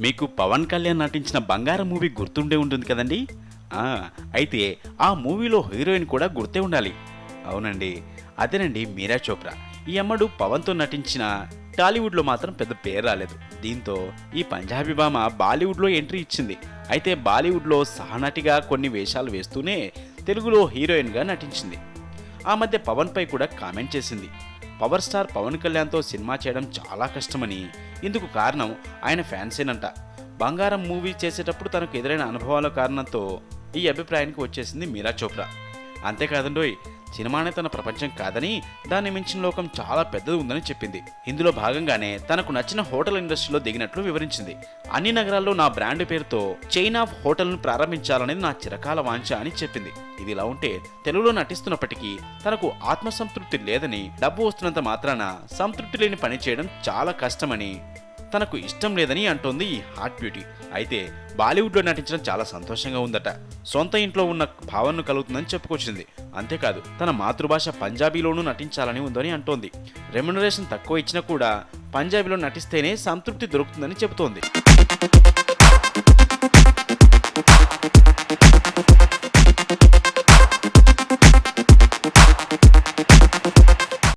మీకు పవన్ కళ్యాణ్ నటించిన బంగారం మూవీ గుర్తుండే ఉంటుంది కదండి. అయితే ఆ మూవీలో హీరోయిన్ కూడా గుర్తే ఉండాలి. అవునండి, అదేనండి మీరా చోప్రా. ఈ అమ్మడు పవన్తో నటించిన టాలీవుడ్లో మాత్రం పెద్ద పేరు రాలేదు. దీంతో ఈ పంజాబీ భామ బాలీవుడ్లో ఎంట్రీ ఇచ్చింది. అయితే బాలీవుడ్లో సహనటిగా కొన్ని వేషాలు వేస్తూనే తెలుగులో హీరోయిన్గా నటించింది. ఆ మధ్య పవన్పై కూడా కామెంట్ చేసింది. పవర్ స్టార్ పవన్ కళ్యాణ్తో సినిమా చేయడం చాలా కష్టమని, ఇందుకు కారణం ఆయన ఫ్యాన్సేనంట. బంగారం మూవీ చేసేటప్పుడు తనకు ఎదురైన అనుభవాల కారణంతో ఈ అభిప్రాయానికి వచ్చేసింది మీరా చోప్రా. అంతేకాదండోయ్, సినిమానే తన ప్రపంచం కాదని, దాన్ని మించిన లోకం చాలా పెద్దది ఉందని చెప్పింది. ఇందులో భాగంగానే తనకు నచ్చిన హోటల్ ఇండస్ట్రీలో దిగినట్లు వివరించింది. అన్ని నగరాల్లో నా బ్రాండ్ పేరుతో చైన్ ఆఫ్ హోటల్ను ప్రారంభించాలనేది నా చిరకాల వాంఛ అని చెప్పింది. ఇది ఇలా ఉంటే తెలుగులో నటిస్తున్నప్పటికీ తనకు ఆత్మసంతృప్తి లేదని, డబ్బు వస్తున్నంత మాత్రాన సంతృప్తి లేని పని చేయడం చాలా కష్టమని, తనకు ఇష్టం లేదని అంటోంది ఈ హాట్ బ్యూటీ. అయితే బాలీవుడ్లో నటించడం చాలా సంతోషంగా ఉందట. సొంత ఇంట్లో ఉన్న భావనను కలుగుతుందని చెప్పుకొచ్చింది. అంతేకాదు తన మాతృభాష పంజాబీలోనూ నటించాలని ఉందని అంటోంది. రెమ్యునరేషన్ తక్కువ ఇచ్చినా కూడా పంజాబీలో నటిస్తేనే సంతృప్తి దొరుకుతుందని చెబుతోంది.